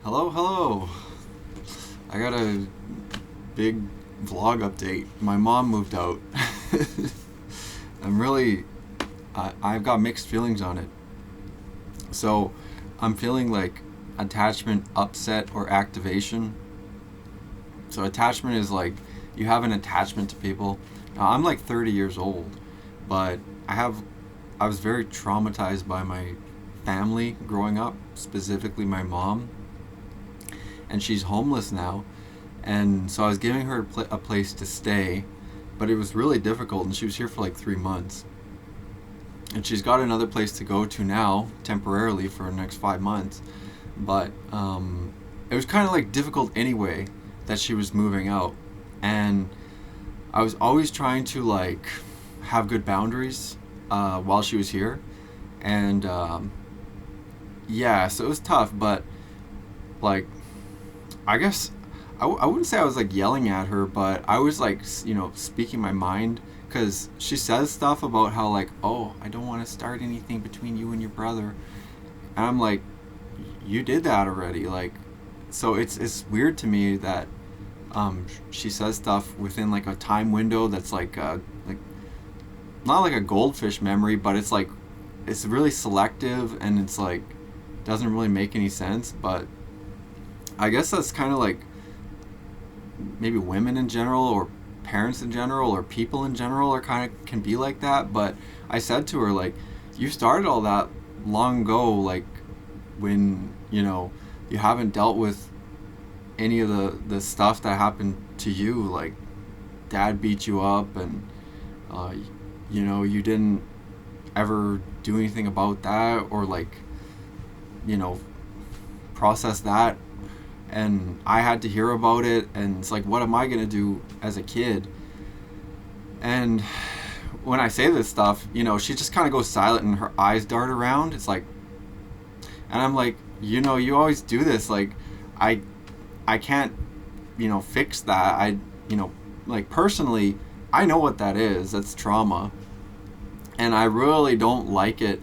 Hello, hello. I got a big vlog update. My mom moved out. I'm really, I've got mixed feelings on it. So, I'm feeling like attachment upset or activation. So, attachment is like you have an attachment to people. Now, I'm like 30 years old, but I was very traumatized by my family growing up, specifically my mom, and she's homeless now. And so I was giving her a place to stay, but it was really difficult, and she was here for like 3 months. And she's got another place to go to now, temporarily for the next 5 months. But it was kind of like difficult anyway that she was moving out. And I was always trying to like have good boundaries while she was here. And yeah, so it was tough, but like I guess I wouldn't say I was like yelling at her, but I was like, speaking my mind, because she says stuff about how, like, oh, I don't want to start anything between you and your brother. And I'm like, you did that already. Like, so it's weird to me that she says stuff within like a time window that's like not like a goldfish memory, but it's like it's really selective, and it's like doesn't really make any sense. But I guess that's kind of like maybe women in general, or parents in general, or people in general are kind of can be like that. But I said to her, like, you started all that long ago, like when you haven't dealt with any of the stuff that happened to you, like dad beat you up, and uh, you didn't ever do anything about that, or like you know process that. And I had to hear about it, and it's like, what am I gonna do as a kid? And when I say this stuff, she just kind of goes silent and her eyes dart around. It's like, and I'm like, you always do this. Like, I I can't fix that. Like, personally, I know what that is. That's trauma, and I really don't like it,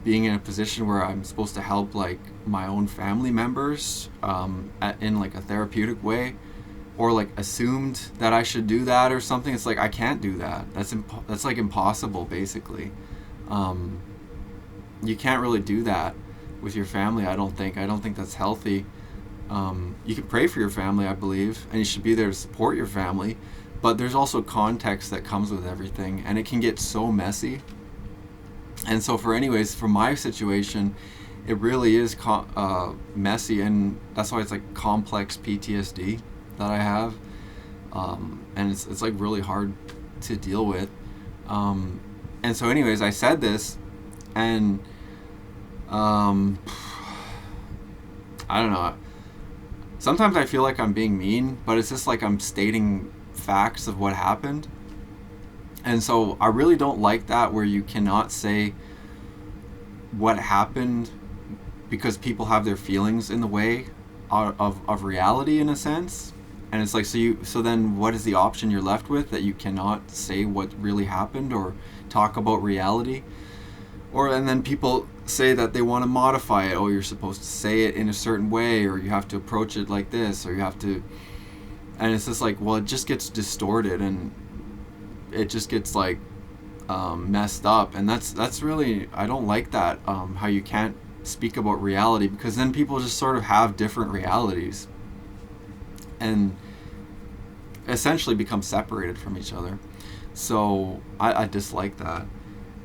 being in a position where I'm supposed to help like my own family members, in like a therapeutic way, or like assumed that I should do that or something. It's like, I can't do that. That's like impossible, basically. Um, you can't really do that with your family. I don't think. I don't think that's healthy. You can pray for your family, I believe, and you should be there to support your family. But there's also context that comes with everything, and it can get so messy. And so, for my situation, it really is messy, and that's why it's like complex PTSD that I have, and it's like really hard to deal with. And so, anyways, I said this, and I don't know. Sometimes I feel like I'm being mean, but it's just like I'm stating facts of what happened. And so I really don't like that, where you cannot say what happened because people have their feelings in the way of reality, in a sense. And it's like, so then what is the option you're left with, that you cannot say what really happened or talk about reality? And then people say that they want to modify it. Oh, you're supposed to say it in a certain way, or you have to approach it like this, or you have to. And it's just like, well, it just gets distorted, and it just gets like messed up. And that's really, I don't like that, how you can't speak about reality, because then people just sort of have different realities and essentially become separated from each other. So I dislike that.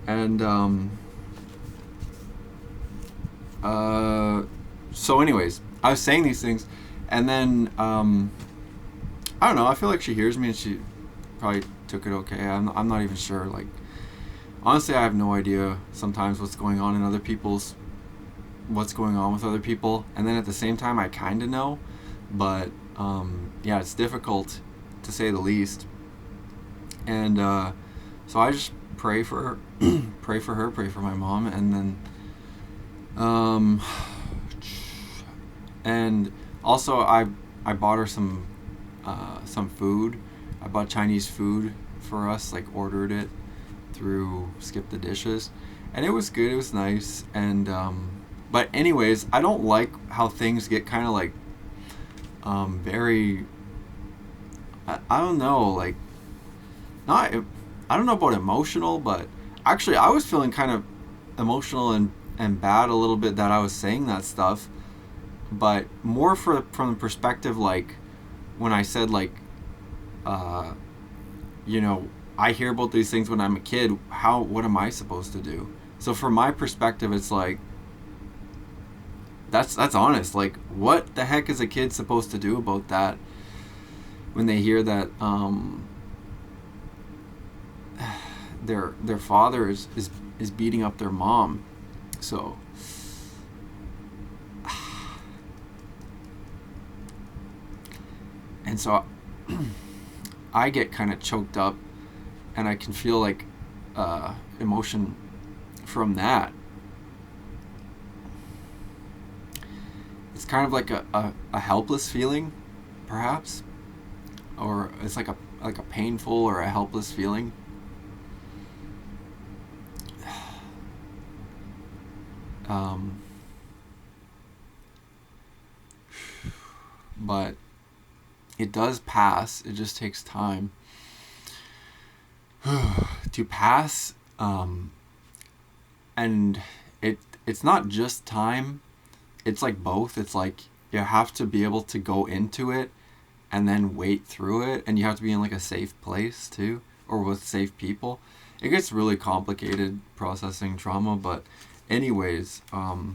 And so anyways, I was saying these things, and then I don't know, I feel like she hears me, and she probably took it okay. I'm not even sure. Like, honestly, I have no idea sometimes what's going on with other people, and then at the same time I kind of know. But yeah, it's difficult, to say the least. And so I just pray for her, pray for my mom, and then and also I bought her some food. I bought Chinese food for us, like ordered it through Skip the Dishes, and it was good. It was nice, and But anyways, I don't like how things get kind of like very. I don't know, like not. I don't know about emotional, but actually, I was feeling kind of emotional and bad a little bit that I was saying that stuff, but more from the perspective like when I said like, uh, you know, I hear about these things when I'm a kid. What am I supposed to do? So from my perspective, it's like that's honest. Like, what the heck is a kid supposed to do about that when they hear that their father is beating up their mom? So and so I get kind of choked up, and I can feel like emotion from that. It's kind of like a helpless feeling, perhaps, or it's like a painful or a helpless feeling. Um, but it does pass. It just takes time to pass. And it's not just time. It's like both. It's like you have to be able to go into it and then wait through it, and you have to be in like a safe place too, or with safe people. It gets really complicated processing trauma, but anyways, I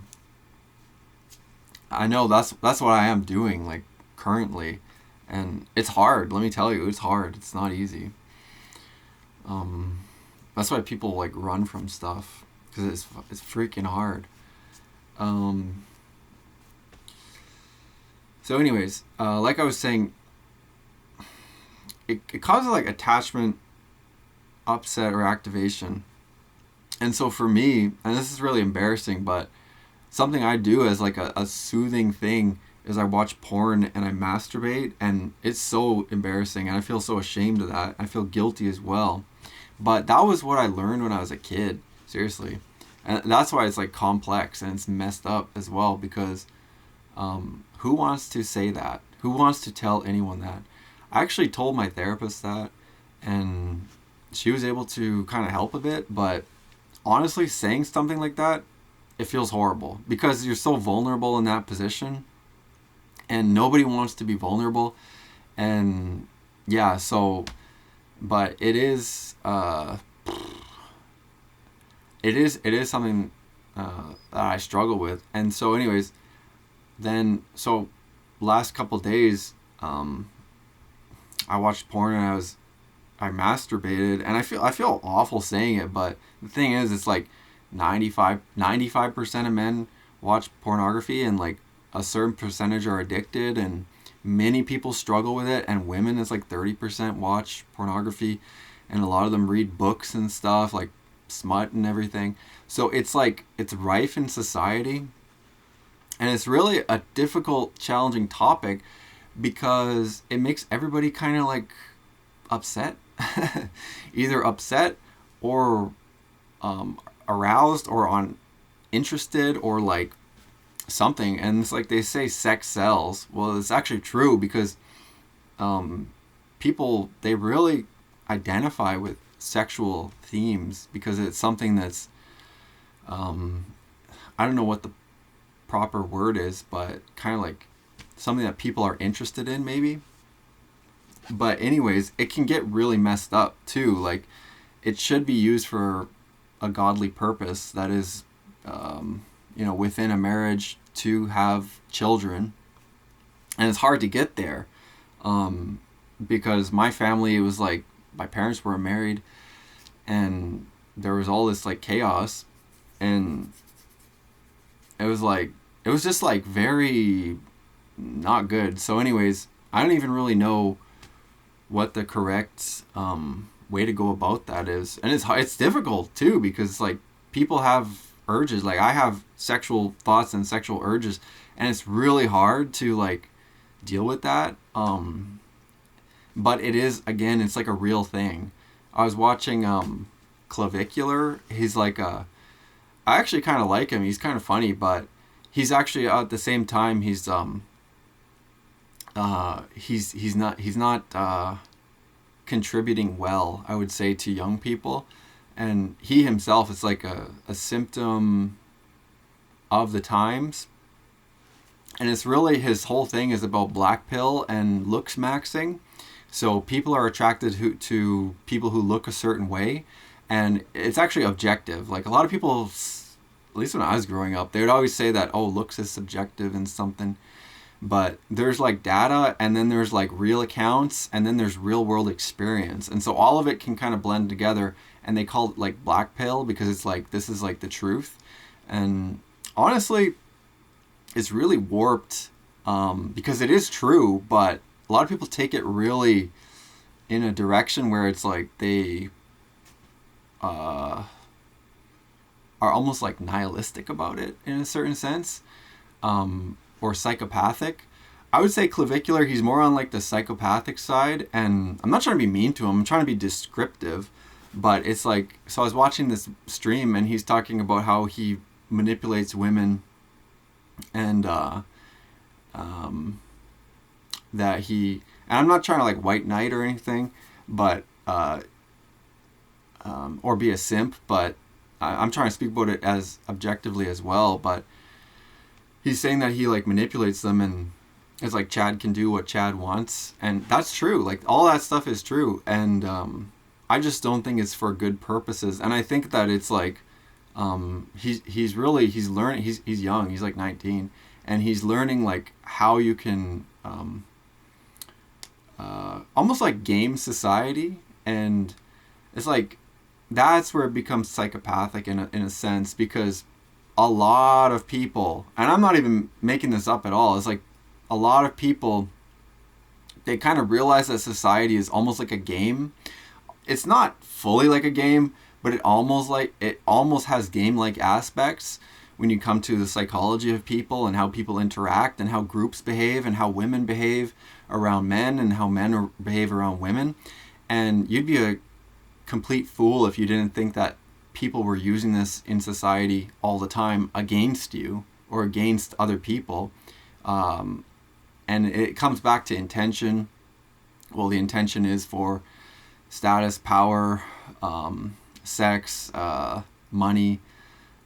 know that's what I am doing like currently, and it's hard. Let me tell you, it's hard. It's not easy. That's why people like run from stuff, because it's freaking hard. Um, so anyways, like I was saying, it causes like attachment, upset, or activation. And so for me, and this is really embarrassing, but something I do as like a soothing thing is I watch porn and I masturbate, and it's so embarrassing, and I feel so ashamed of that. I feel guilty as well. But that was what I learned when I was a kid, seriously. And that's why it's like complex and it's messed up as well, because who wants to say that? Who wants to tell anyone that? I actually told my therapist that, and she was able to kind of help a bit, but honestly, saying something like that, it feels horrible because you're so vulnerable in that position, and nobody wants to be vulnerable. And yeah, so, but it is something that I struggle with. And so anyways, then so last couple days, I watched porn and I masturbated, and I feel awful saying it, but the thing is, it's like 95% of men watch pornography, and like a certain percentage are addicted, and many people struggle with it, and women is like 30% watch pornography, and a lot of them read books and stuff like smut and everything. So it's like it's rife in society, and it's really a difficult, challenging topic because it makes everybody kind of like upset, either upset or aroused or on interested or like something. And it's like they say sex sells. Well, it's actually true, because people, they really identify with sexual themes because it's something that's I don't know what the proper word is, but kind of like something that people are interested in, maybe. But anyways, it can get really messed up too. Like, it should be used for a godly purpose, that is, within a marriage, to have children. And it's hard to get there, because my family, it was like my parents were married, and there was all this like chaos, and it was just like very not good. So anyways, I don't even really know what the correct way to go about that is, and it's difficult too, because like people have urges. Like, I have sexual thoughts and sexual urges, and it's really hard to like deal with that. But it is, again, it's like a real thing. I was watching Clavicular. He's like I actually kind of like him. He's kind of funny, but he's actually at the same time he's not contributing well, I would say, to young people, and he himself is like a symptom of the times. And it's really, his whole thing is about black pill and looks maxing. So people are attracted to people who look a certain way, and it's actually objective. Like a lot of people, at least when I was growing up, they would always say that, oh, looks is subjective and something. But there's like data, and then there's like real accounts, and then there's real world experience. And so all of it can kind of blend together, and they call it like black pill because it's like, this is like the truth. And honestly, it's really warped, because it is true, but a lot of people take it really in a direction where it's like they are almost like nihilistic about it in a certain sense, or psychopathic. I would say clavicular, he's more on like the psychopathic side, and I'm not trying to be mean to him, I'm trying to be descriptive, but it's like, so I was watching this stream and he's talking about how he manipulates women, and that he, and I'm not trying to like white knight or anything, but or be a simp, but I'm trying to speak about it as objectively as well. But he's saying that he like manipulates them, and it's like Chad can do what Chad wants, and that's true. Like all that stuff is true, and I just don't think it's for good purposes. And I think that it's like he's learning. He's young. He's like 19, and he's learning like how you can almost like game society, and it's like that's where it becomes psychopathic in a sense, because a lot of people, and I'm not even making this up at all, it's like a lot of people, they kind of realize that society is almost like a game. It's not fully like a game, but it almost has game-like aspects when you come to the psychology of people and how people interact and how groups behave and how women behave around men and how men behave around women. And you'd be a complete fool if you didn't think that people were using this in society all the time against you or against other people. And it comes back to intention. Well, the intention is for status, power, sex, money.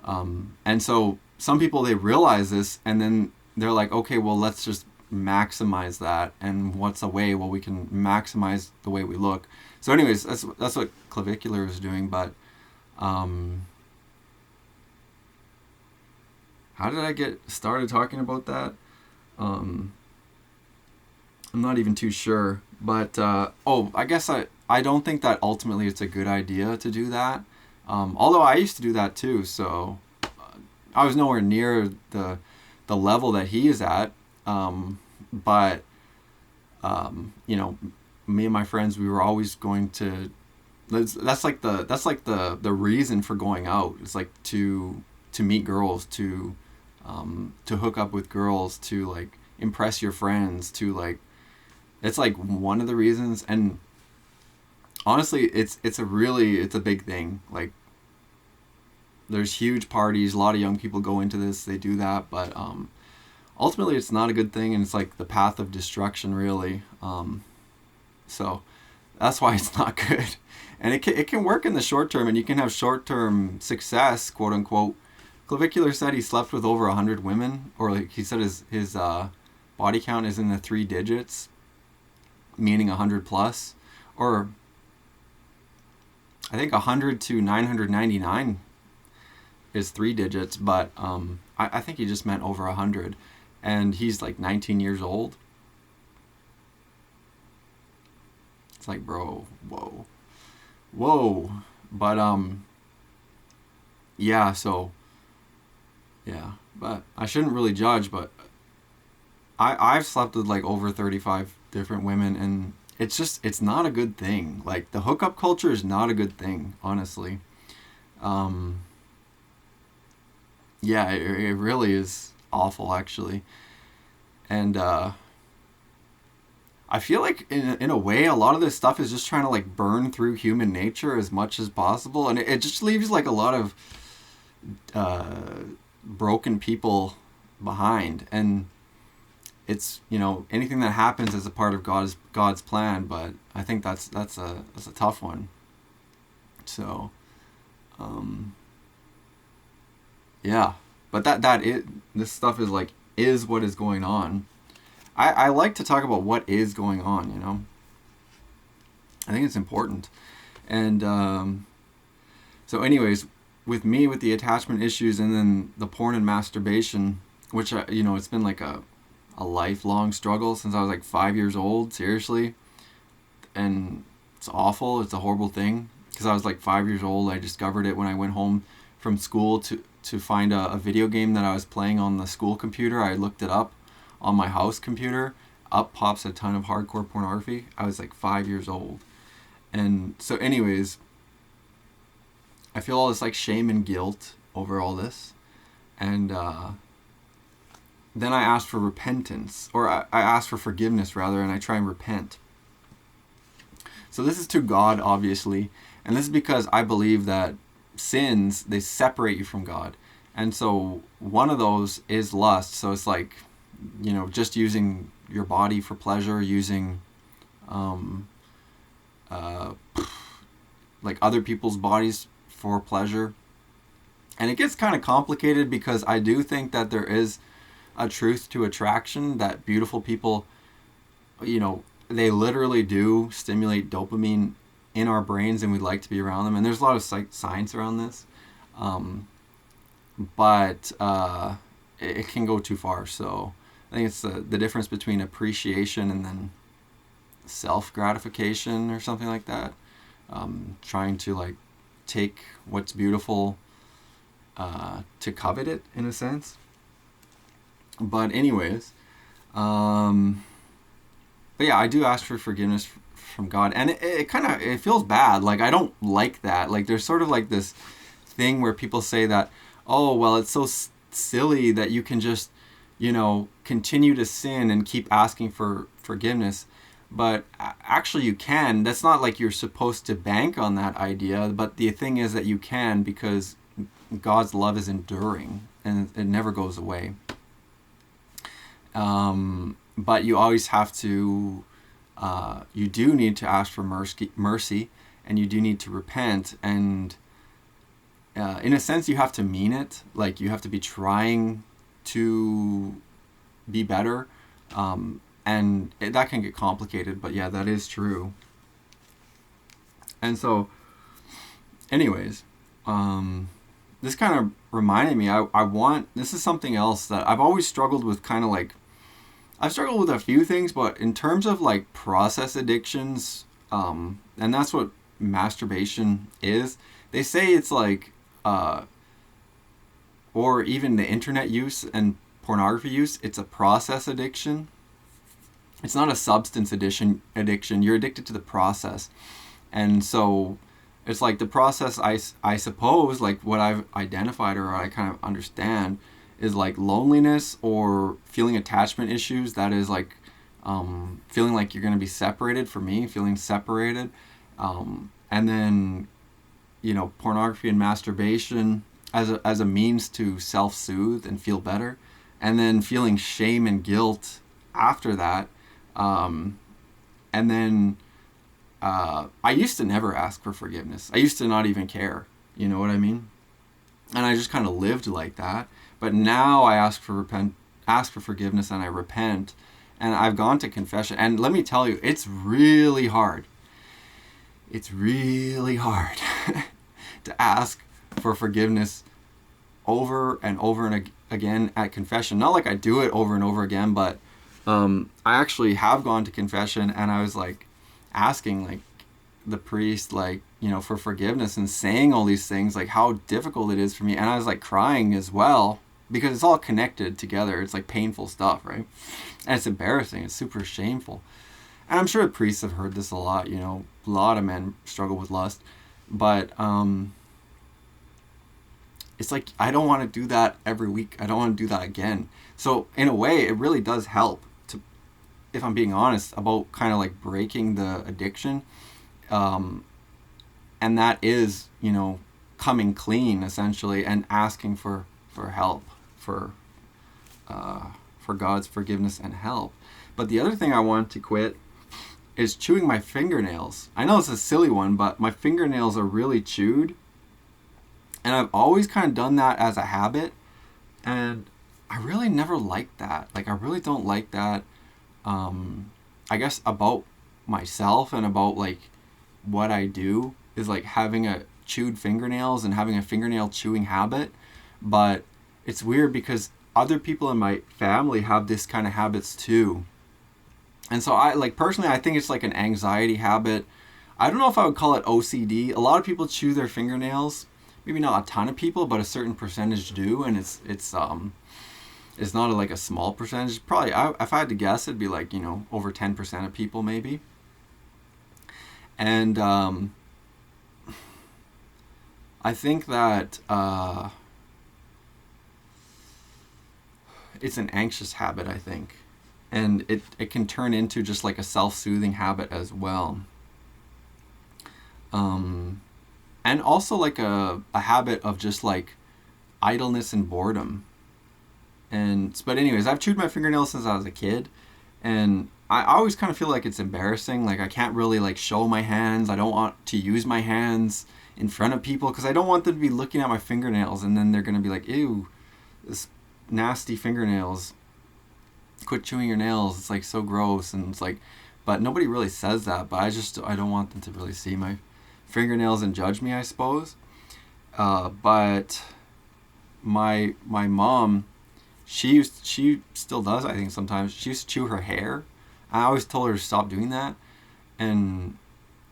And so some people, they realize this, and then they're like, okay, well, let's just maximize that. And what's a way? Well, we can maximize the way we look. So anyways, that's what clavicular is doing. But how did I get started talking about that? I'm not even too sure. But I guess I don't think that ultimately it's a good idea to do that. Although I used to do that too, so I was nowhere near the level that he is at. But you know, me and my friends, we were always going to. That's like the reason for going out. It's like to meet girls, to hook up with girls, to like impress your friends, to like. It's like one of the reasons, and honestly, it's a big thing. Like, there's huge parties, a lot of young people go into this, they do that, but ultimately it's not a good thing, and it's like the path of destruction, really. So that's why it's not good. And it can work in the short term, and you can have short term success, quote unquote. Clavicular said he slept with over 100 women, or like he said his body count is in the 3 digits, meaning 100 plus, or I think 100 to 999 is 3 digits, but I think he just meant over 100, and he's like 19 years old. It's like, bro, whoa, but yeah, so yeah, but I shouldn't really judge, but I've slept with like over 35 different women, and it's not a good thing. Like, the hookup culture is not a good thing, honestly. Yeah, it really is awful, actually. And I feel like in a way, a lot of this stuff is just trying to like burn through human nature as much as possible, and it just leaves like a lot of broken people behind, and it's, you know, anything that happens is a part of God's plan, but I think that's a tough one. So yeah, but this stuff is like, is what is going on. I like to talk about what is going on, you know. I think it's important. And so anyways, with me, with the attachment issues and then the porn and masturbation, which you know, it's been like a lifelong struggle since I was like 5 years old, seriously. And it's awful. It's a horrible thing, because I was like 5 years old. I discovered it when I went home from school to find a video game that I was playing on the school computer. I looked it up on my house computer. Up pops a ton of hardcore pornography. I was like 5 years old. And so anyways, I feel all this like shame and guilt over all this. And then I asked for repentance, or I asked for forgiveness rather, and I try and repent. So this is to God, obviously, and this is because I believe that sins, they separate you from God. And so one of those is lust. So it's like, you know, just using your body for pleasure, using like other people's bodies for pleasure. And it gets kind of complicated, because I do think that there is a truth to attraction, that beautiful people, you know, they literally do stimulate dopamine in our brains, and we'd like to be around them. And there's a lot of science around this, but it can go too far. So I think it's the difference between appreciation and then self-gratification or something like that. Trying to like take what's beautiful to covet it, in a sense. But anyways, but yeah, I do ask for forgiveness from God, and it kind of, it feels bad. Like, I don't like that. Like, there's sort of like this thing where people say that, oh, well, it's so silly that you can just, you know, continue to sin and keep asking for forgiveness. But actually you can. That's not like you're supposed to bank on that idea, but the thing is that you can, because God's love is enduring and it never goes away. But you always have to, you do need to ask for mercy, and you do need to repent. And in a sense, you have to mean it. Like, you have to be trying to be better. And that can get complicated, but yeah, that is true. And so, anyways, this kind of reminded me, this is something else that I've always struggled with, kind of like, I've struggled with a few things, but in terms of like process addictions, and that's what masturbation is. They say it's like, or even the internet use and pornography use, it's a process addiction. It's not a substance addiction. You're addicted to the process. And so it's like the process, I suppose, like what I've identified, or I kind of understand, is like loneliness or feeling attachment issues. That is like feeling like you're going to be separated. For me, feeling separated. And then, you know, pornography and masturbation as a means to self-soothe and feel better. And then feeling shame and guilt after that. And then I used to never ask for forgiveness. I used to not even care. You know what I mean? And I just kind of lived like that. But now I ask for forgiveness, and I repent. And I've gone to confession. And let me tell you, it's really hard. It's really hard to ask for forgiveness over and over and again at confession. Not like I do it over and over again, but I actually have gone to confession, and I was like asking like the priest, like, you know, for forgiveness, and saying all these things, like how difficult it is for me. And I was like crying as well, because it's all connected together. It's like painful stuff, right? And it's embarrassing. It's super shameful. And I'm sure the priests have heard this a lot, you know, a lot of men struggle with lust. But it's like, I don't want to do that every week. I don't want to do that again. So in a way, it really does help, to, if I'm being honest, about kind of like breaking the addiction. And that is, you know, coming clean, essentially, and asking for help, for for God's forgiveness and help. But the other thing I want to quit is chewing my fingernails. I know it's a silly one, but my fingernails are really chewed. And I've always kind of done that as a habit. And I really never liked that. Like, I really don't like that. I guess about myself and about like what I do is like having a chewed fingernails and having a fingernail chewing habit. But it's weird because other people in my family have this kind of habits too. And so I like personally I think it's like an anxiety habit. I don't know if I would call it OCD. A lot of people chew their fingernails. Maybe not a ton of people, but a certain percentage do, and it's not like a small percentage. Probably, if I had to guess, it'd be like, over 10% of people maybe. And I think that it's an anxious habit, I think. And it can turn into just like a self-soothing habit as well. And also like a habit of just like idleness and boredom. But anyways, I've chewed my fingernails since I was a kid, and I always kind of feel like it's embarrassing. Like I can't really like show my hands. I don't want to use my hands in front of people because I don't want them to be looking at my fingernails and then they're gonna be like, ew, this nasty fingernails. Quit chewing your nails. It's like so gross, and it's like, but nobody really says that. But I don't want them to really see my fingernails and judge me, I suppose. But my mom, she still does, I think sometimes. She used to chew her hair. I always told her to stop doing that, and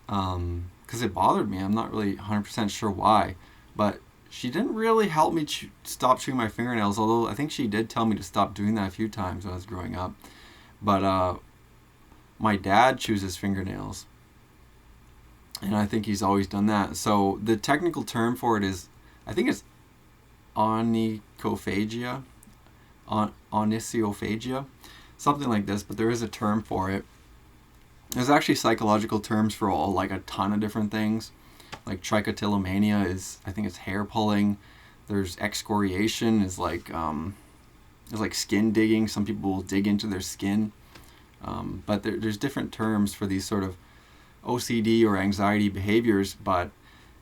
because it bothered me. I'm not really 100% sure why, but she didn't really help me stop chewing my fingernails. Although I think she did tell me to stop doing that a few times when I was growing up. But my dad chews his fingernails. And I think he's always done that. So the technical term for it is, I think it's onychophagia, onychophagia, something like this. But there is a term for it. There's actually psychological terms for like a ton of different things. Like trichotillomania is, I think it's hair pulling. There's excoriation is like skin digging. Some people will dig into their skin. But there's different terms for these sort of OCD or anxiety behaviors. But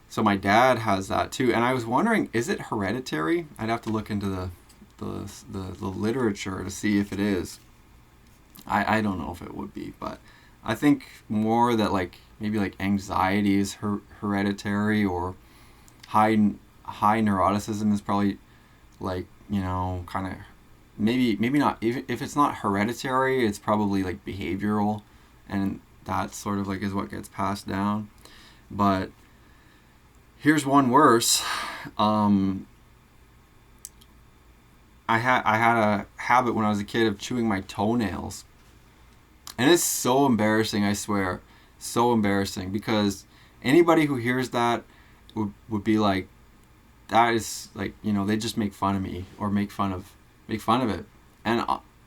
so my dad has that too, and I was wondering, is it hereditary? I'd have to look into the literature to see if it is. I don't know if it would be, but I think more that like maybe like anxiety is hereditary, or high neuroticism is probably like, kind of maybe not. If it's not hereditary, it's probably like behavioral, and that sort of like is what gets passed down. But here's one worse. I had a habit when I was a kid of chewing my toenails, and it's so embarrassing. I swear, so embarrassing, because anybody who hears that would be like, that is like, they just make fun of me or make fun of it. And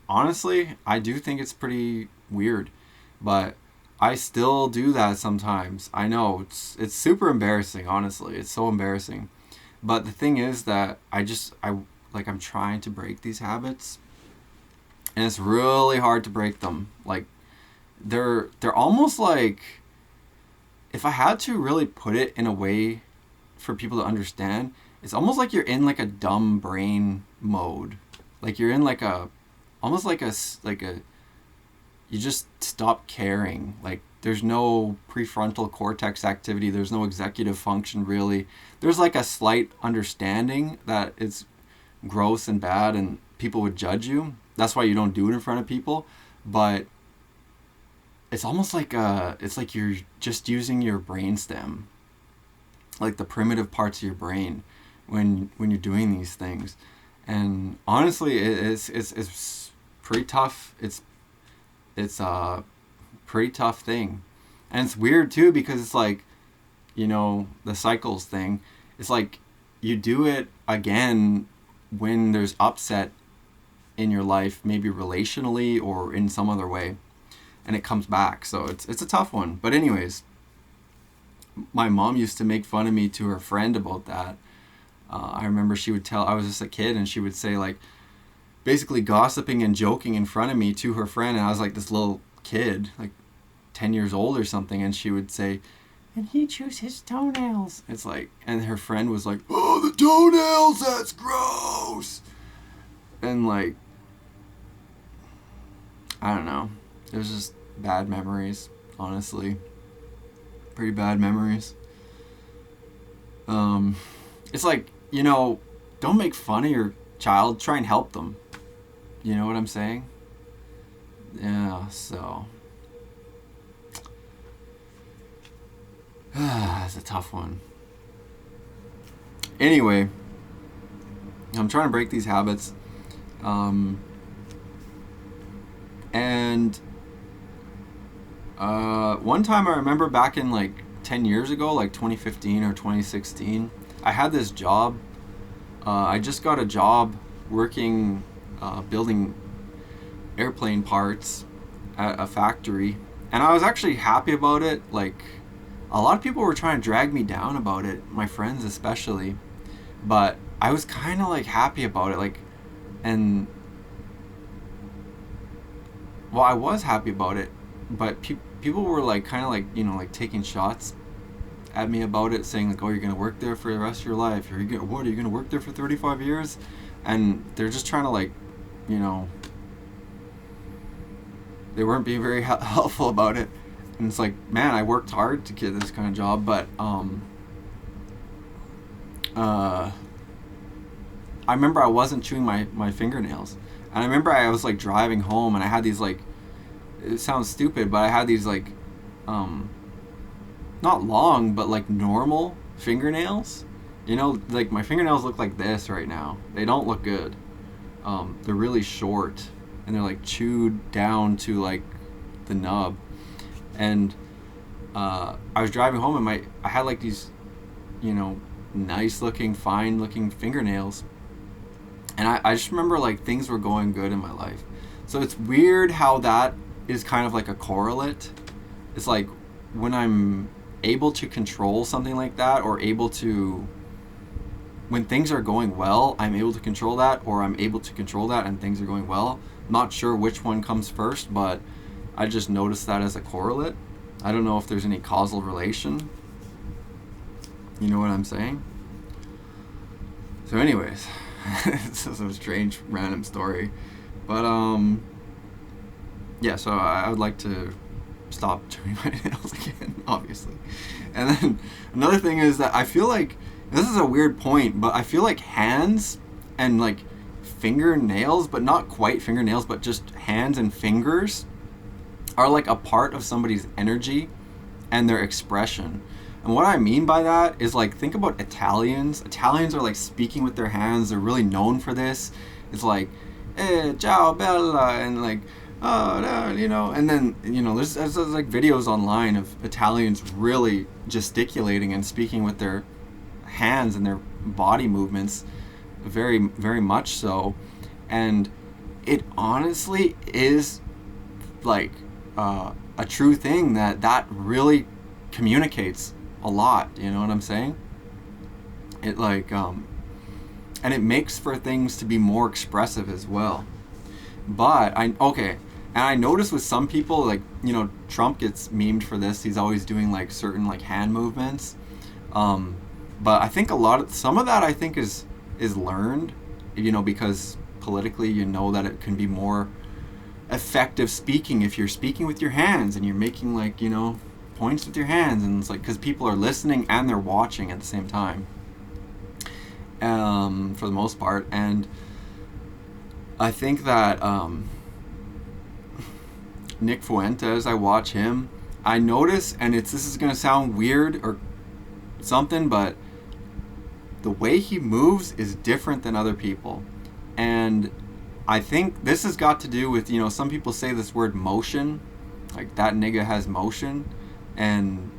honestly, I do think it's pretty weird, but I still do that sometimes. I know it's super embarrassing. Honestly, it's so embarrassing. But the thing is that I'm trying to break these habits, and it's really hard to break them. Like they're almost like, if I had to really put it in a way for people to understand, it's almost like you're in like a dumb brain mode. Like you're in like almost like you just stop caring. Like there's no prefrontal cortex activity. There's no executive function really. There's like a slight understanding that it's gross and bad and people would judge you. That's why you don't do it in front of people. But it's almost like it's like you're just using your brainstem, like the primitive parts of your brain, when you're doing these things. And honestly, it's pretty tough. It's a pretty tough thing, and it's weird too, because it's like, the cycles thing. It's like you do it again when there's upset in your life, maybe relationally or in some other way, and it comes back. So it's a tough one. But anyways, my mom used to make fun of me to her friend about that. I remember she would tell, I was just a kid, and she would say like, basically gossiping and joking in front of me to her friend, and I was like this little kid, like 10 years old or something, and she would say, and he chews his toenails. It's like, and her friend was like, oh, the toenails, that's gross. And like, I don't know. It was just bad memories, honestly. Pretty bad memories. It's like, don't make fun of your child. Try and help them. You know what I'm saying? Yeah, so. It's a tough one. Anyway, I'm trying to break these habits. And one time I remember back in like 10 years ago, like 2015 or 2016, I had this job. I just got a job working, building airplane parts at a factory. And I was actually happy about it. Like, a lot of people were trying to drag me down about it, my friends especially. But I was kind of like happy about it. Like, and well, I was happy about it, but people were like kind of like, like taking shots at me about it, saying like, oh, you're going to work there for the rest of your life. What, are you going to work there for 35 years? And they're just trying to like, they weren't being very helpful about it. And it's like, man, I worked hard to get this kind of job, but I remember I wasn't chewing my fingernails. And I remember I was like driving home, and I had these like, it sounds stupid, but I had these like, not long, but like normal fingernails. Like my fingernails look like this right now. They don't look good. They're really short, and they're like chewed down to like the nub. And I was driving home, and I had like these, nice looking, fine looking fingernails. And I just remember like things were going good in my life. So it's weird how that is kind of like a correlate. It's like when I'm able to control something like that, or when things are going well, I'm able to control that, or I'm able to control that and things are going well. I'm not sure which one comes first, but I just noticed that as a correlate. I don't know if there's any causal relation. You know what I'm saying? So anyways, this is a strange random story, but yeah, so I would like to stop chewing my nails again, obviously. And then another thing is that I feel like, this is a weird point, but I feel like hands and like fingernails, but not quite fingernails, but just hands and fingers are like a part of somebody's energy and their expression. And what I mean by that is, like, think about Italians. Italians are like speaking with their hands. They're really known for this. It's like, ciao bella, and like, oh, no, and then, there's like videos online of Italians really gesticulating and speaking with their hands and their body movements, very, very much so. And it honestly is like a true thing that really communicates a lot. You know what I'm saying? It like and it makes for things to be more expressive as well. But I noticed with some people, like, Trump gets memed for this. He's always doing like certain like hand movements. But I think some of that I think is learned, because politically, that it can be more effective speaking if you're speaking with your hands and you're making like, points with your hands, and it's like, because people are listening and they're watching at the same time, for the most part. And I think that Nick Fuentes, I watch him, I notice, and this is gonna sound weird or something, but the way he moves is different than other people. And I think this has got to do with, some people say this word motion, like that nigga has motion, and,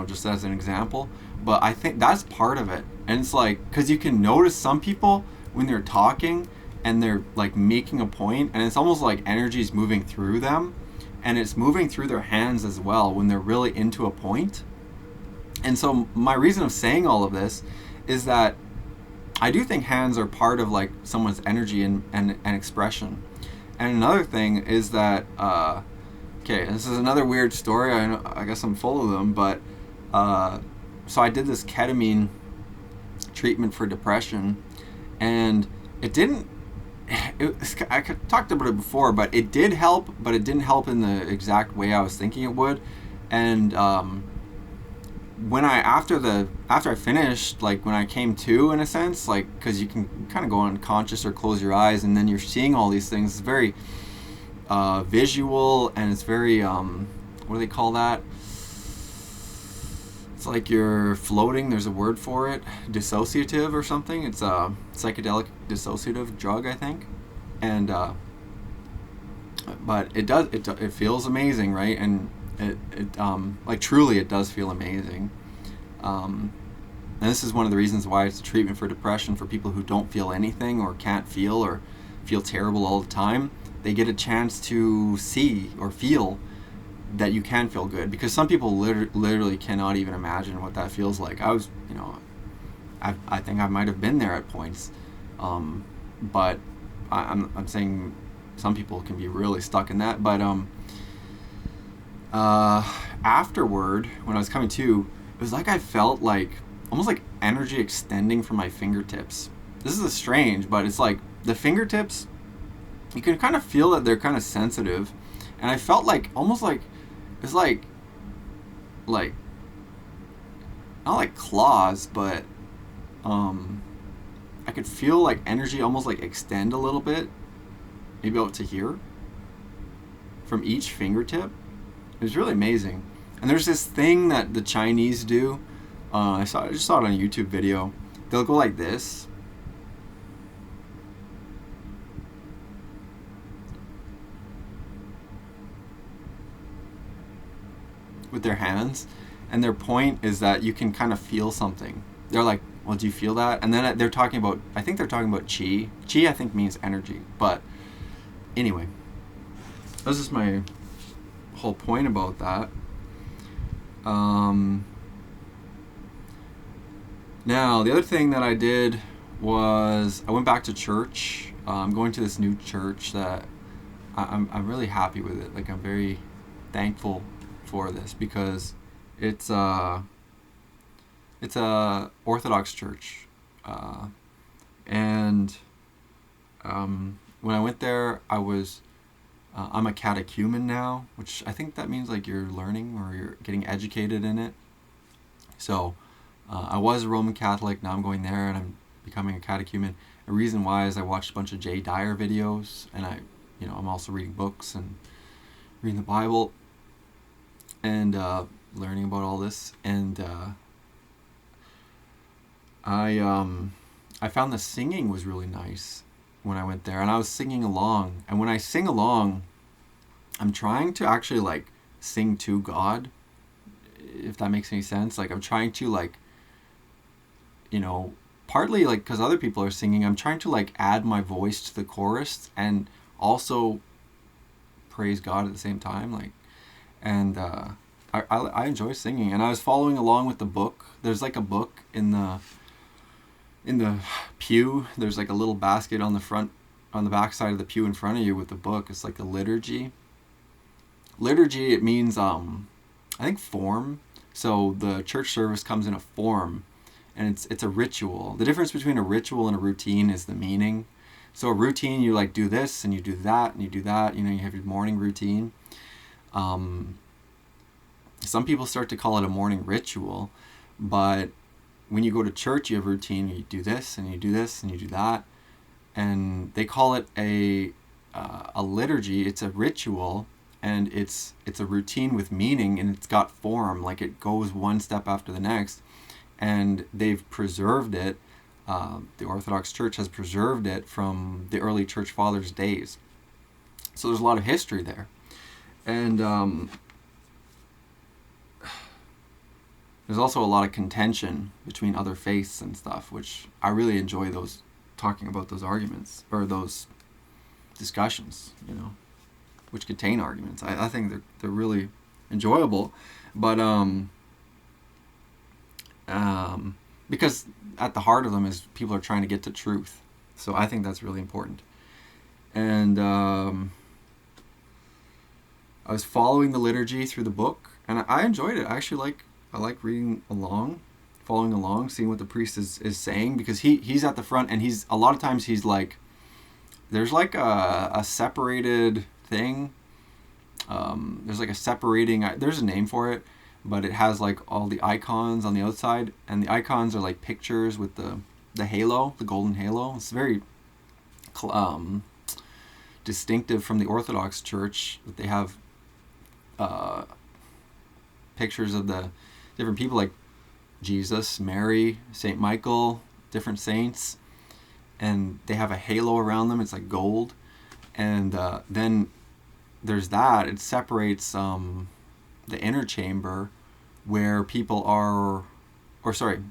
just as an example. But I think that's part of it. And it's like, because you can notice some people when they're talking and they're like making a point, and it's almost like energy is moving through them, and it's moving through their hands as well when they're really into a point. And so my reason of saying all of this is that I do think hands are part of like someone's energy and expression. And another thing is that okay, this is another weird story. I guess I'm full of them, but so I did this ketamine treatment for depression, and it didn't. I talked about it before, but it did help, but it didn't help in the exact way I was thinking it would. And when after I finished, like when I came to, in a sense, like because you can kind of go unconscious or close your eyes, and then you're seeing all these things. It's very visual, and it's very what do they call that? It's like you're floating. There's a word for it, dissociative or something. It's a psychedelic dissociative drug, I think, and but it feels amazing, right? And it like truly it does feel amazing. And this is one of the reasons why it's a treatment for depression for people who don't feel anything or can't feel or feel terrible all the time. They get a chance to see or feel that you can feel good, because some people literally cannot even imagine what that feels like. I was, I think I might have been there at points, but I'm saying some people can be really stuck in that. But afterward, when I was coming to, it was like I felt like almost like energy extending from my fingertips. This is strange, but it's like the fingertips, you can kind of feel that they're kind of sensitive, and I felt like almost like it's like not like claws, but I could feel like energy almost like extend a little bit, maybe out to here from each fingertip. It was really amazing. And there's this thing that the Chinese do. I just saw it on a YouTube video. They'll go like this. With their hands, and their point is that you can kind of feel something. They're like, well, do you feel that? And then they're talking about, I think they're talking about chi. Chi, I think, means energy. But anyway, this is my whole point about that. Now, the other thing that I did was I went back to church. I'm going to this new church that I'm really happy with it. Like, I'm very thankful for this, because it's a orthodox church, and when I went there, I'm a catechumen now, which I think that means like you're learning or you're getting educated in it. So I was a Roman Catholic. Now I'm going there and I'm becoming a catechumen. The reason why is I watched a bunch of Jay Dyer videos, and I'm also reading books and reading the Bible and learning about all this. And I found the singing was really nice when I went there, and I was singing along. And when I sing along, I'm trying to actually like sing to God, if that makes any sense. Like I'm trying to like, partly like because other people are singing, I'm trying to like add my voice to the chorus and also praise God at the same time. Like, and I enjoy singing, and I was following along with the book. There's like a book in the pew. There's like a little basket on the back side of the pew in front of you with the book. It's like a liturgy. Liturgy, it means I think form. So the church service comes in a form, and it's a ritual. The difference between a ritual and a routine is the meaning. So a routine, you like do this and you do that and you do that. You have your morning routine. Some people start to call it a morning ritual, but when you go to church, you have a routine. You do this and you do this and you do that, and they call it a liturgy. It's a ritual, and it's a routine with meaning, and it's got form. Like it goes one step after the next, and they've preserved it. The Orthodox Church has preserved it from the early church fathers' days. So there's a lot of history there, and there's also a lot of contention between other faiths and stuff, which I really enjoy talking about those arguments or those discussions, which contain arguments. I think they're really enjoyable, but because at the heart of them is people are trying to get to truth. So I think that's really important. And I was following the liturgy through the book, and I enjoyed it. I like reading along, following along, seeing what the priest is saying, because he's at the front, and he's a lot of times he's like, there's like a separated thing. There's like a separating. There's a name for it, but it has like all the icons on the outside, and the icons are like pictures with the halo, the golden halo. It's very distinctive from the Orthodox Church that they have pictures of the different people, like Jesus, Mary, Saint Michael, different saints, and they have a halo around them. It's like gold, and then there's that. It separates the inner chamber where people are, or sorry,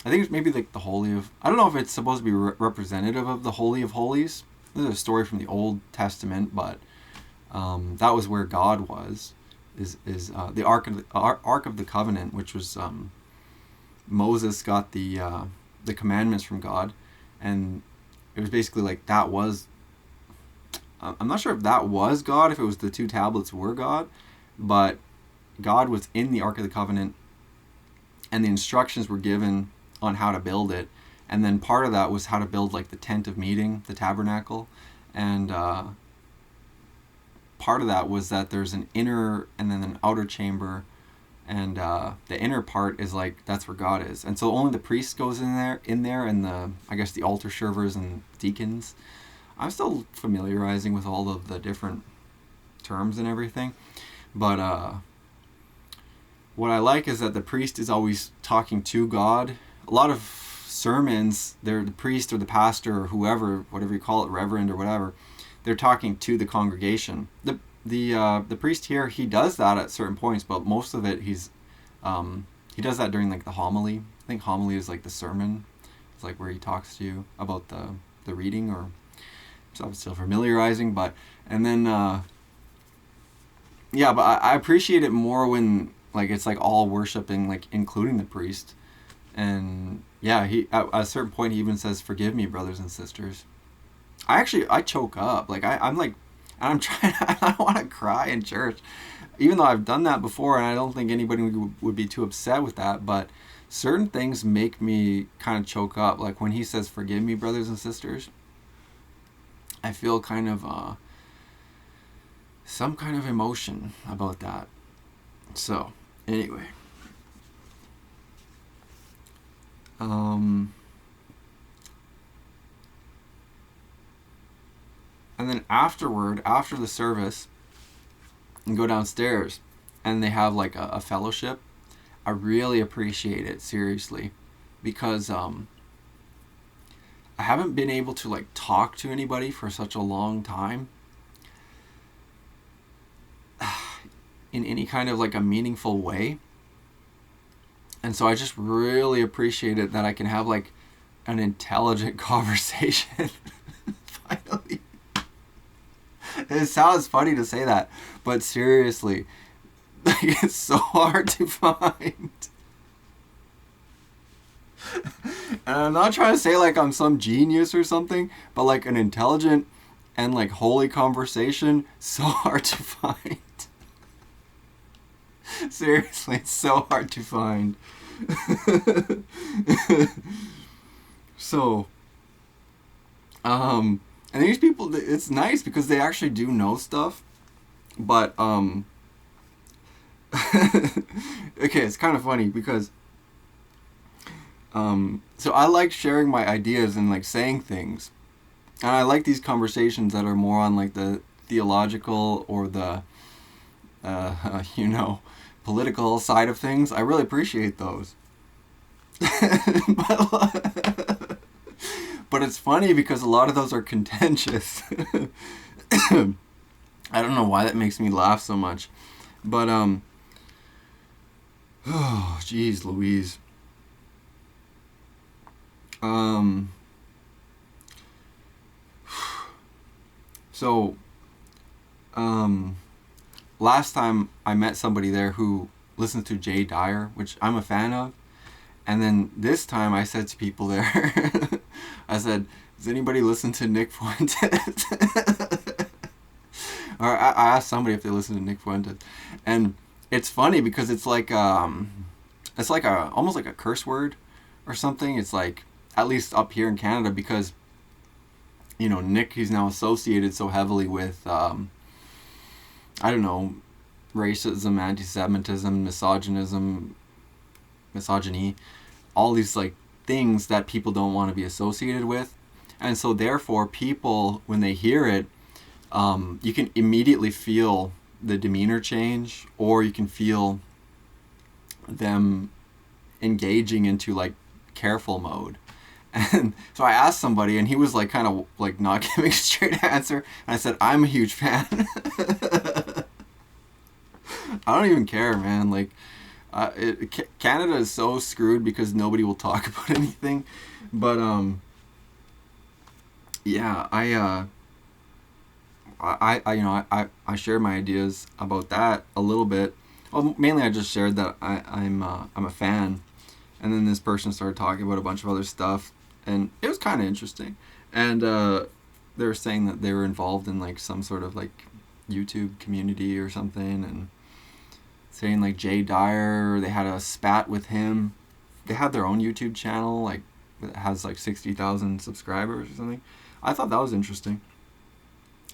I think it's maybe like the Holy of, I don't know if it's supposed to be representative of the Holy of Holies. This is a story from the Old Testament, but that was where God was, is the Ark of the Covenant, which was Moses got the commandments from God, and it was basically like that was, I'm not sure if that was God, if it was the two tablets were God, but God was in the Ark of the Covenant, and the instructions were given on how to build it. And then part of that was how to build like the tent of meeting, the tabernacle. And part of that was that there's an inner and then an outer chamber. And the inner part is like, that's where God is. And so only the priest goes in there, and I guess the altar servers and deacons. I'm still familiarizing with all of the different terms and everything. But what I like is that the priest is always talking to God. A lot of sermons, they're the priest or the pastor or whoever, whatever you call it, reverend or whatever, they're talking to the congregation. The priest here, he does that at certain points, but most of it he does that during like the homily. I think homily is like the sermon. It's like where he talks to you about the reading, or so I'm still familiarizing, but and then yeah, but I appreciate it more when like it's like all worshiping, like including the priest. And yeah, he at a certain point he even says, "Forgive me, brothers and sisters." I choke up, like I'm like, and I'm trying. I don't want to cry in church, even though I've done that before, and I don't think anybody would be too upset with that. But certain things make me kind of choke up, like when he says, "Forgive me, brothers and sisters." I feel kind of some kind of emotion about that. So anyway. And then afterward, after the service, you go downstairs and they have like a fellowship. I really appreciate it, seriously, because I haven't been able to like talk to anybody for such a long time in any kind of like a meaningful way. And so I just really appreciate it that I can have like an intelligent conversation. Finally. It sounds funny to say that, but seriously, like, it's so hard to find. And I'm not trying to say like I'm some genius or something, but like an intelligent and like holy conversation, so hard to find. Seriously, it's so hard to find. So, and these people, it's nice because they actually do know stuff, but, okay, it's kind of funny because, so I like sharing my ideas and like saying things, and I like these conversations that are more on like the theological or the, political side of things. I really appreciate those. But it's funny because a lot of those are contentious. I don't know why that makes me laugh so much. But, oh, geez Louise. So, last time I met somebody there who listens to Jay Dyer, which I'm a fan of, And then this time I said to people there, I said, does anybody listen to Nick Fuentes? Or I asked somebody if they listen to Nick Fuentes. And it's funny because it's like almost like a curse word or something. It's like, at least up here in Canada, because, you know, Nick, he's now associated so heavily with, I don't know, racism, anti-Semitism, misogyny, all these like things that people don't want to be associated with. And so therefore people, when they hear it, you can immediately feel the demeanor change, or you can feel them engaging into like careful mode. And so I asked somebody, and he was like kind of like not giving a straight answer, and I said, I'm a huge fan. I don't even care, man. Like, Canada is so screwed because nobody will talk about anything. But yeah, I shared my ideas about that a little bit. Well, mainly I just shared that I'm a fan, and then this person started talking about a bunch of other stuff, and it was kind of interesting. And they were saying that they were involved in like some sort of like YouTube community or something, and saying like Jay Dyer, they had a spat with him. They had their own YouTube channel, like that has like 60,000 subscribers or something. I thought that was interesting.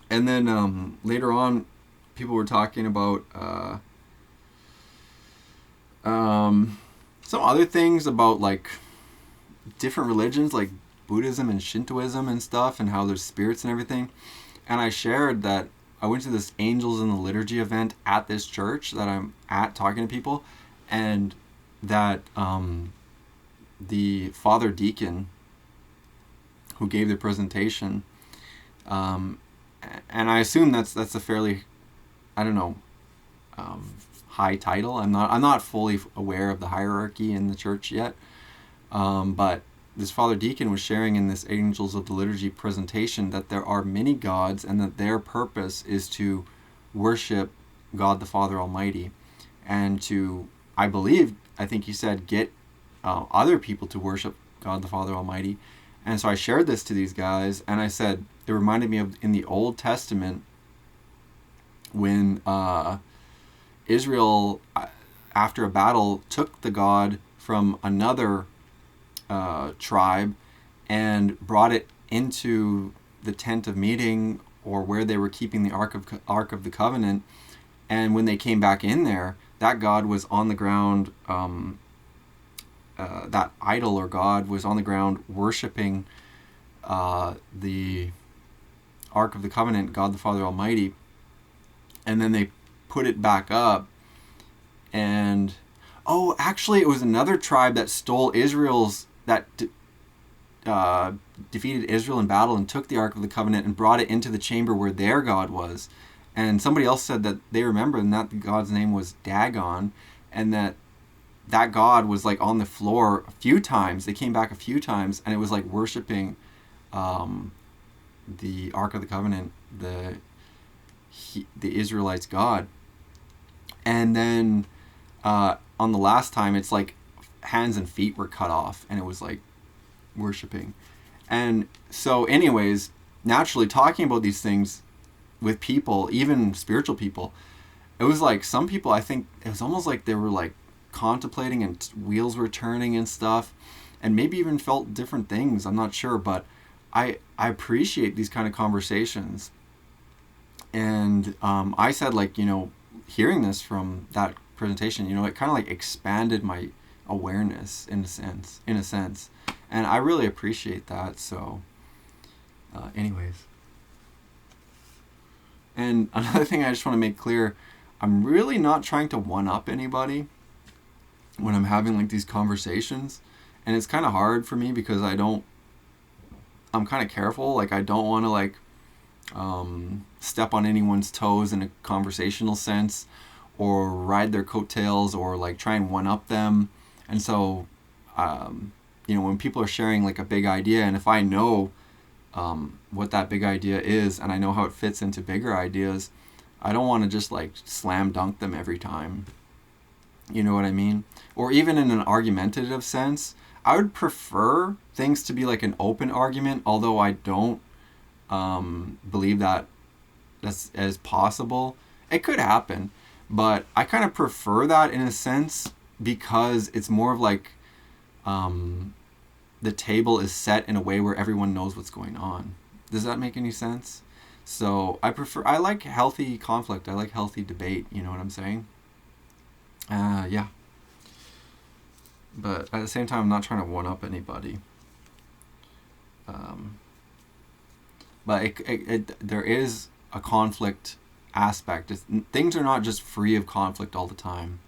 And then later on, people were talking about some other things about like different religions, like Buddhism and Shintoism and stuff, and how there's spirits and everything. And I shared that I went to this Angels in the Liturgy event at this church that I'm at, talking to people, and that the father deacon who gave the presentation, and I assume that's a fairly, I don't know, high title. I'm not fully aware of the hierarchy in the church yet, but this father deacon was sharing in this Angels of the Liturgy presentation that there are many gods, and that their purpose is to worship God the Father Almighty, and to, I think he said, get other people to worship God the Father Almighty. And so I shared this to these guys, and I said, it reminded me of in the Old Testament when Israel, after a battle, took the god from another tribe and brought it into the tent of meeting, or where they were keeping the Ark of the Covenant. And when they came back in there, that god was on the ground, that idol or god was on the ground worshiping the Ark of the Covenant, God the Father Almighty. And then they put it back up, and actually it was another tribe that stole defeated Israel in battle and took the Ark of the Covenant and brought it into the chamber where their god was. And somebody else said that they remember, and that the god's name was Dagon, and that god was like on the floor a few times. They came back a few times, and it was like worshiping the Ark of the Covenant, the Israelites' God. And then on the last time, it's like hands and feet were cut off, and it was like worshiping. And so anyways, naturally, talking about these things with people, even spiritual people, it was like some people, I think it was almost like they were like contemplating, and wheels were turning and stuff, and maybe even felt different things. I'm not sure, but I appreciate these kind of conversations. And I said, like, you know, hearing this from that presentation, you know, it kind of like expanded my awareness in a sense, and I really appreciate that. So anyways, and another thing I just want to make clear, I'm really not trying to one up anybody when I'm having like these conversations, and it's kind of hard for me because I'm kind of careful. Like, I don't want to like step on anyone's toes in a conversational sense, or ride their coattails, or like try and one up them. And so you know, when people are sharing like a big idea, and if I know what that big idea is, and I know how it fits into bigger ideas, I don't want to just like slam dunk them every time. You know what I mean? Or even in an argumentative sense, I would prefer things to be like an open argument, although I don't believe that that's as possible. It could happen, but I kind of prefer that in a sense because it's more of like the table is set in a way where everyone knows what's going on. Does that make any sense? So I like healthy conflict. I like healthy debate. You know what I'm saying? Yeah. But at the same time, I'm not trying to one up anybody. But there is a conflict aspect. Things are not just free of conflict all the time.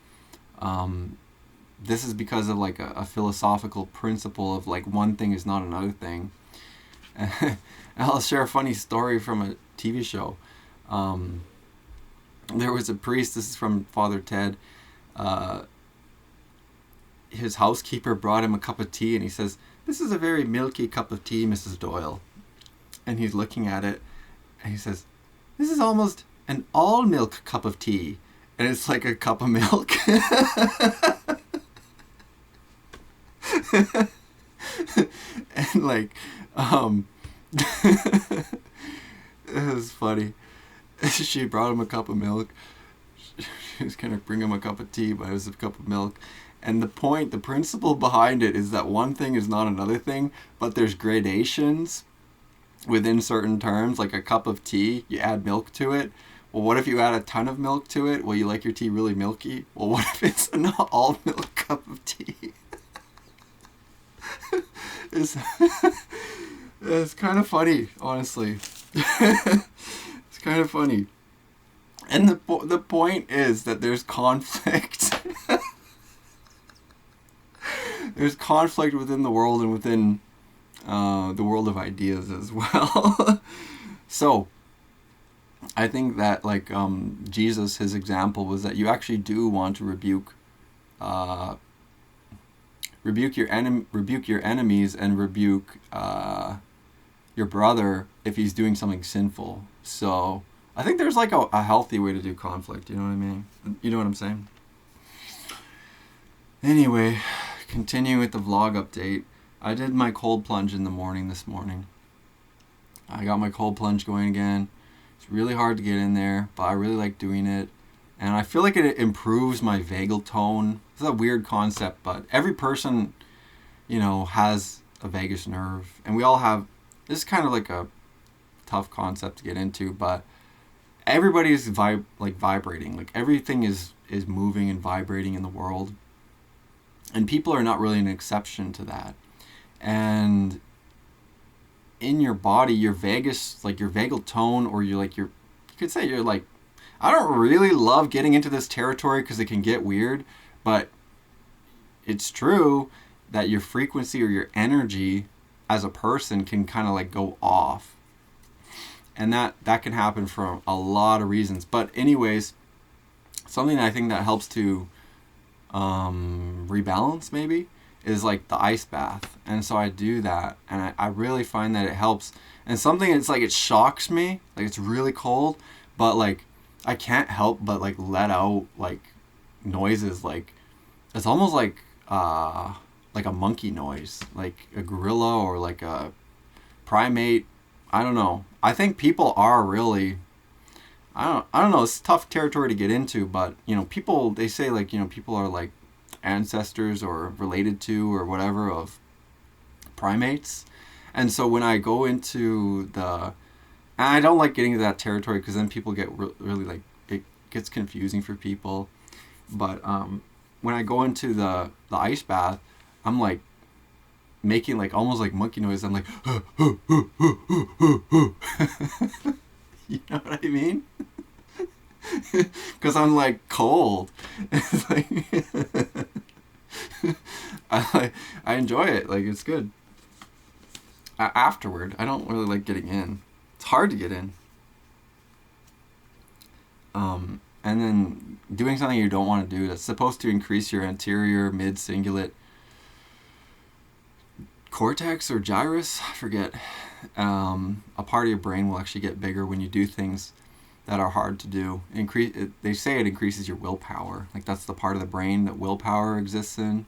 This is because of like a philosophical principle of like one thing is not another thing. I'll share a funny story from a TV show. There was a priest. This is from Father Ted. His housekeeper brought him a cup of tea, and he says, "This is a very milky cup of tea, Mrs. Doyle." And he's looking at it, and he says, "This is almost an all-milk cup of tea." And it's like a cup of milk. And like, it was funny. She brought him a cup of milk. She was going to bring him a cup of tea, but it was a cup of milk. And the principle behind it is that one thing is not another thing, but there's gradations within certain terms. Like a cup of tea, you add milk to it. Well, what if you add a ton of milk to it? Well, you like your tea really milky. Well, what if it's an all milk cup of tea? It's kind of funny, honestly. It's kind of funny. And the point is that there's conflict. There's conflict within the world and within the world of ideas as well. So, I think that like Jesus, his example was that you actually do want to rebuke your enemies and rebuke your brother if he's doing something sinful. So I think there's like a healthy way to do conflict. You know what I mean? You know what I'm saying? Anyway, continuing with the vlog update. I did my cold plunge in the morning this morning. I got my cold plunge going again. It's really hard to get in there, but I really like doing it. And I feel like it improves my vagal tone. It's a weird concept, but every person, you know, has a vagus nerve. And we all have, this is kind of like a tough concept to get into, but everybody's vibrating. Like everything is moving and vibrating in the world. And people are not really an exception to that. And in your body, your vagus, like your vagal tone, or you could say you're like, I don't really love getting into this territory because it can get weird, but it's true that your frequency or your energy as a person can kind of like go off. And that can happen for a lot of reasons. But anyways, something I think that helps to rebalance maybe is like the ice bath. And so I do that, and I really find that it helps. And something, it's like it shocks me, like it's really cold, but like I can't help but like let out like noises, like it's almost like a monkey noise, like a gorilla or like a primate. I don't know. I think people are really, I don't know, it's tough territory to get into, but you know, people, they say like, you know, people are like ancestors or related to or whatever of primates. And so when I go into and I don't like getting into that territory because then people get really like, it gets confusing for people. But when I go into the ice bath, I'm like making like almost like monkey noise. I'm like, you know what I mean? Because I'm like cold. It's like I enjoy it. Like it's good. Afterward, I don't really like getting in. It's hard to get in. And then doing something you don't want to do that's supposed to increase your anterior mid-cingulate cortex or gyrus, I forget. A part of your brain will actually get bigger when you do things that are hard to do. They say it increases your willpower. Like that's the part of the brain that willpower exists in.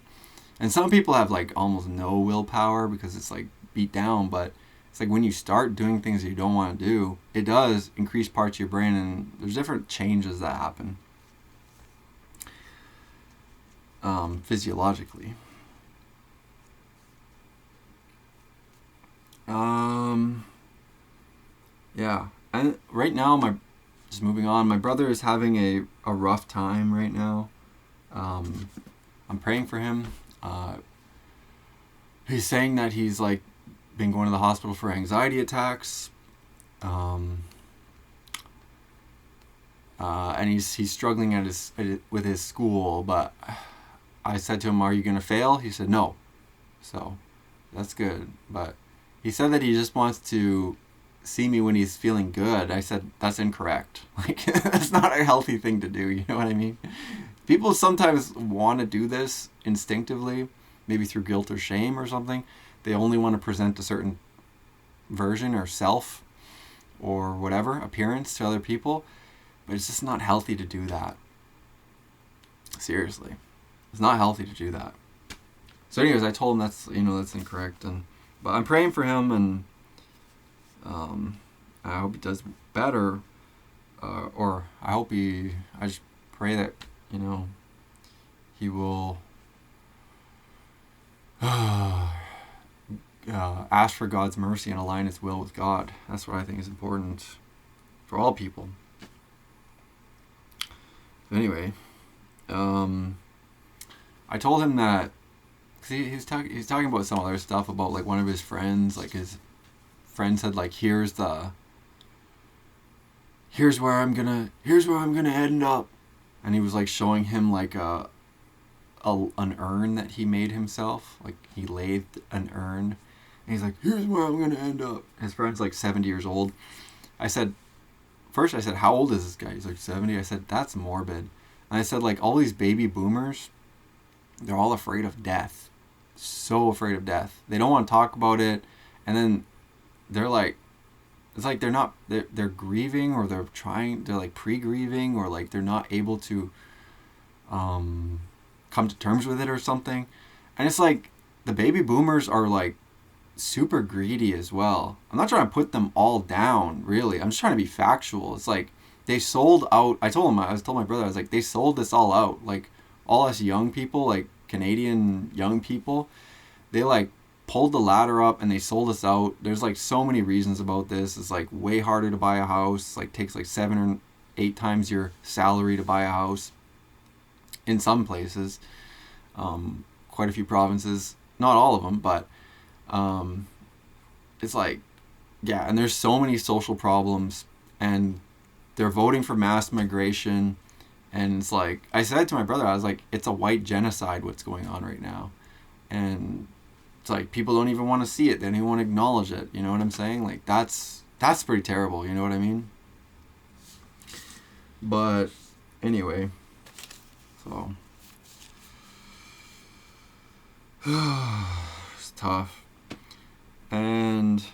And some people have like almost no willpower because it's like beat down, but it's like when you start doing things you don't want to do, it does increase parts of your brain, and there's different changes that happen physiologically. Yeah. And right now, just moving on, my brother is having a rough time right now. I'm praying for him. He's saying that he's like been going to the hospital for anxiety attacks. And he's struggling with his school, but I said to him, "Are you going to fail?" He said, "No." So that's good. But he said that he just wants to see me when he's feeling good. I said, that's incorrect. Like, that's not a healthy thing to do. You know what I mean? People sometimes want to do this instinctively, maybe through guilt or shame or something. They only want to present a certain version or self or whatever, appearance to other people. But it's just not healthy to do that. Seriously. It's not healthy to do that. So anyways, I told him that's incorrect. But I'm praying for him, and I hope he does better. Or I just pray that, he will ask for God's mercy and align his will with God. That's what I think is important for all people. Anyway, I told him that, cause he's talking about some other stuff about like one of his friends, like his friend said like here's where I'm gonna end up, and he was like showing him like an urn that he made himself, like he lathed an urn, and he's like, here's where I'm gonna end up. His friend's like 70 years old. First I said, how old is this guy? He's like 70. I said, that's morbid. And I said, like, all these baby boomers, they're all afraid of death. So afraid of death. They don't want to talk about it. And then they're like, it's like they're grieving, or they're like pre-grieving, or like they're not able to come to terms with it or something. And it's like the baby boomers are like super greedy as well. I'm not trying to put them all down, really. I'm just trying to be factual. It's like they sold out. I told my brother, I was like, they sold this all out. Like all us young people, like Canadian young people, they like pulled the ladder up and they sold us out. There's like so many reasons about this. It's like way harder to buy a house. Like takes like 7 or 8 times your salary to buy a house in some places. Quite a few provinces, not all of them, but it's like, yeah, and there's so many social problems, and they're voting for mass migration, and it's like, I said to my brother, I was like, it's a white genocide what's going on right now, and it's like people don't even want to see it, they don't even want to acknowledge it, you know what I'm saying? Like that's pretty terrible, you know what I mean? But anyway, so it's tough. And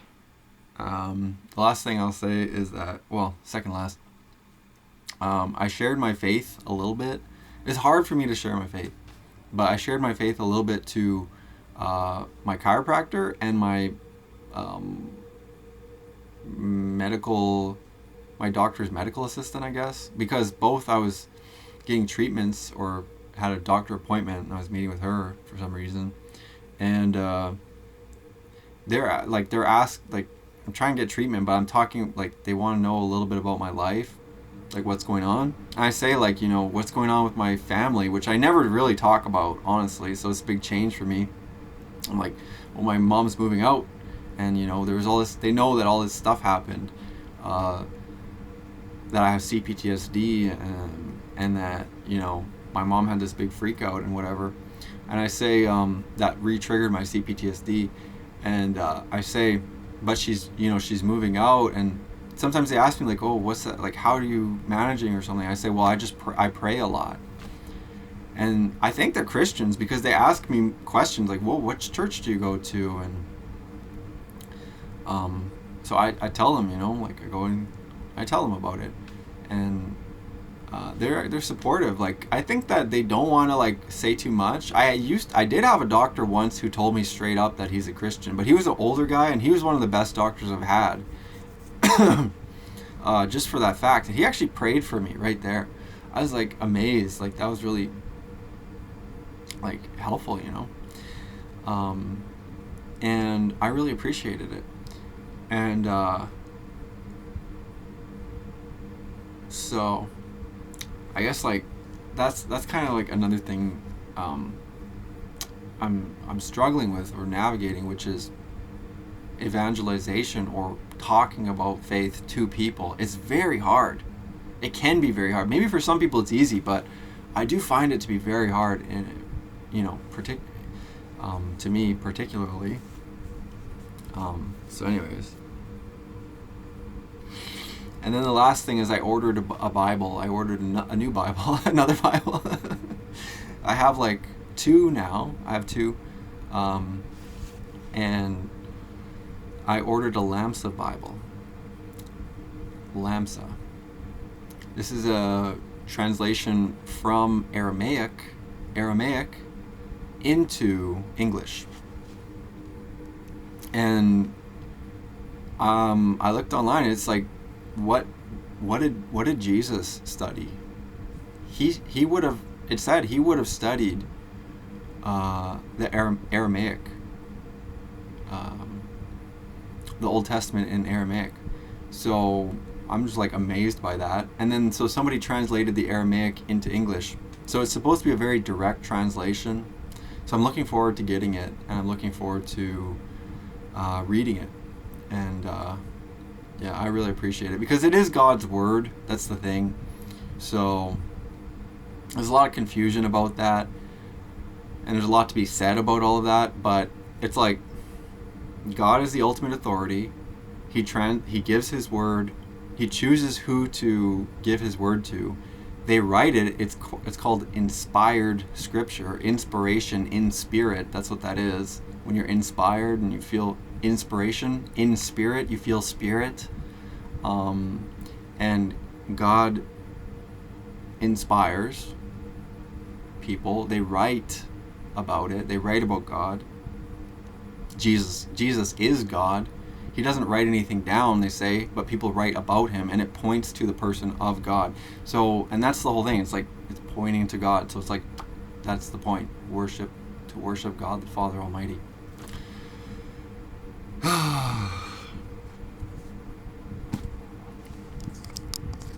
the last thing I'll say is that, well, second last, I shared my faith a little bit. It's hard for me to share my faith, but I shared my faith a little bit to my chiropractor and my my doctor's medical assistant, I guess, because both I was getting treatments or had a doctor appointment, and I was meeting with her for some reason, and they're asked, like, I'm trying to get treatment, but I'm talking, like, they want to know a little bit about my life, like what's going on. And I say, like, what's going on with my family, which I never really talk about, honestly, so it's a big change for me. I'm like, well, my mom's moving out, and there was all this, they know that all this stuff happened, that I have CPTSD, and that my mom had this big freak out and whatever, and I say that re-triggered my CPTSD, and I say, but she's moving out, and sometimes they ask me like, oh, what's that, like, how are you managing or something? I say, well, I pray a lot. And I think they're Christians because they ask me questions like, well, which church do you go to? And so I tell them, like, I go and I tell them about it. and they're supportive. Like, I think that they don't want to like say too much. I did have a doctor once who told me straight up that he's a Christian, but he was an older guy, and he was one of the best doctors I've had. Just for that fact, he actually prayed for me right there. I was like amazed. Like, that was really like helpful, you know. And I really appreciated it. And so I guess like that's kind of like another thing I'm struggling with or navigating, which is evangelization or talking about faith to people. It's very hard. It can be very hard. Maybe for some people it's easy, but I do find it to be very hard, and you know, to me particularly. So anyways, and then the last thing is I ordered a Bible. I ordered a new Bible, another Bible. I have like two now. I have two, and I ordered a Lamsa Bible. Lamsa. This is a translation from Aramaic into English. And I looked online, and it's like, what did Jesus study? He would have, it said he would have studied the Aramaic, the Old Testament in Aramaic. So I'm just like amazed by that. And then so somebody translated the Aramaic into English. So it's supposed to be a very direct translation. So I'm looking forward to getting it, and I'm looking forward to reading it. And yeah, I really appreciate it because it is God's word. That's the thing. So there's a lot of confusion about that, and there's a lot to be said about all of that. But it's like God is the ultimate authority. He gives His word. He chooses who to give His word to. They write it. It's called inspired scripture. Inspiration in spirit. That's what that is. When you're inspired and you feel inspiration in spirit, you feel spirit. And God inspires people. They write about it. They write about God. Jesus is God. He doesn't write anything down, they say, but people write about Him, and it points to the person of God. So, and that's the whole thing. It's like, it's pointing to God. So it's like, that's the point. To worship God, the Father Almighty.